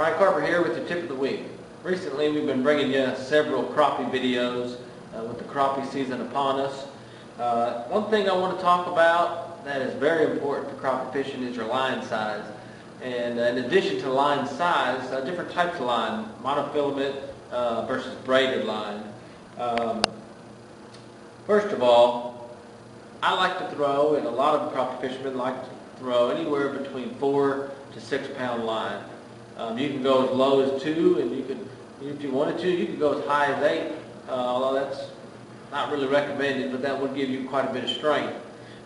Brian Carper here with your tip of the week. Recently we've been bringing you several crappie videos with the crappie season upon us. One thing I want to talk about that is very important for crappie fishing is your line size. And in addition to line size, different types of line, monofilament versus braided line. First of all, I like to throw, and a lot of crappie fishermen like to throw anywhere between 4 to 6 pound line. You can go as low as 2, and you can, if you wanted to, you could go as high as 8, although that's not really recommended, but that would give you quite a bit of strength.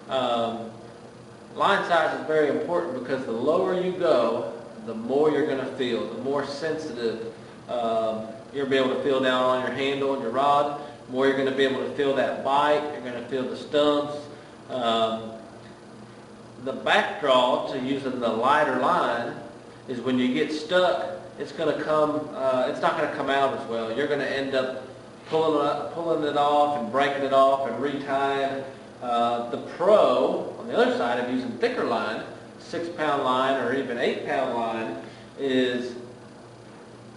Line size is very important because the lower you go, the more you're going to feel, the more sensitive you'll be able to feel down on your handle and your rod, the more you're going to be able to feel that bite, you're going to feel the stumps. The backdraw to using the lighter line is when you get stuck, it's going to come, it's not going to come out as well. You're going to end up pulling it off and breaking it off and retying. The pro, on the other side of using thicker line, 6 pound line or even 8 pound line, is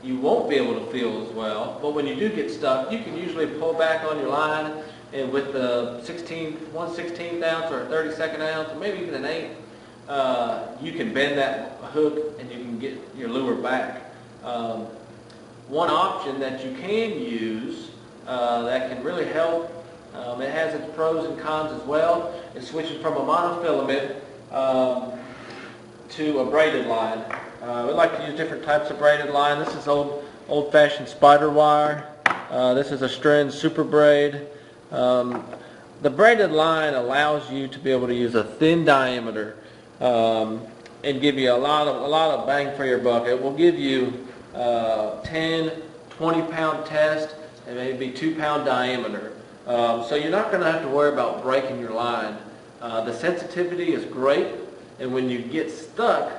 you won't be able to feel as well. But when you do get stuck, you can usually pull back on your line, and with the 1/16 ounce or a 32nd ounce, or maybe even an 8, you can bend that hook and you can get your lure back. One option that you can use that can really help, it has its pros and cons as well, is switching from a monofilament to a braided line. We like to use different types of braided line. This is old-fashioned spider wire. This is a Strand Super Braid. The braided line allows you to be able to use a thin diameter and give you a lot of bang for your buck. It will give you 10, 20 pound test and maybe 2 pound diameter. So you're not going to have to worry about breaking your line. The sensitivity is great, and when you get stuck,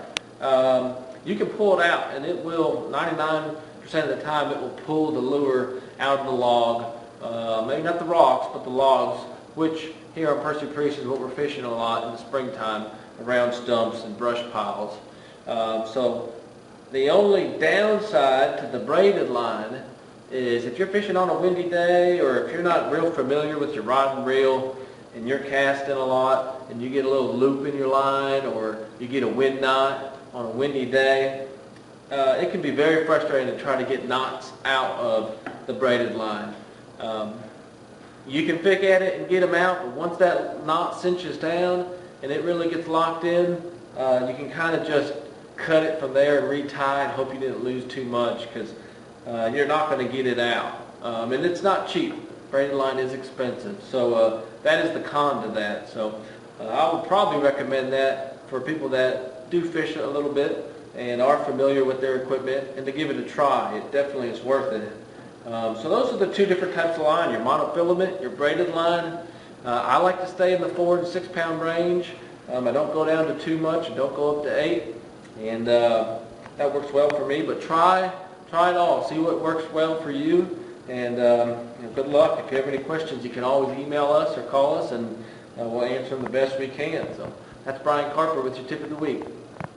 you can pull it out, and it will, 99% of the time, it will pull the lure out of the log. Maybe not the rocks, but the logs, which here on Percy Creek is what we're fishing a lot in the springtime, around stumps and brush piles. So the only downside to the braided line is if you're fishing on a windy day, or if you're not real familiar with your rod and reel and you're casting a lot and you get a little loop in your line, or you get a wind knot on a windy day, it can be very frustrating to try to get knots out of the braided line. You can pick at it and get them out, but once that knot cinches down and it really gets locked in, you can kind of just cut it from there and retie and hope you didn't lose too much, because you're not going to get it out. And it's not cheap. Braided line is expensive. So that is the con to that. So I would probably recommend that for people that do fish a little bit and are familiar with their equipment, and to give it a try. It definitely is worth it. So those are the two different types of line, your monofilament, your braided line. I like to stay in the 4 to 6 pound range. I don't go down to too much, and don't go up to 8. And that works well for me, but try it all. See what works well for you, and good luck. If you have any questions, you can always email us or call us, and we'll answer them the best we can. So that's Brian Carper with your tip of the week.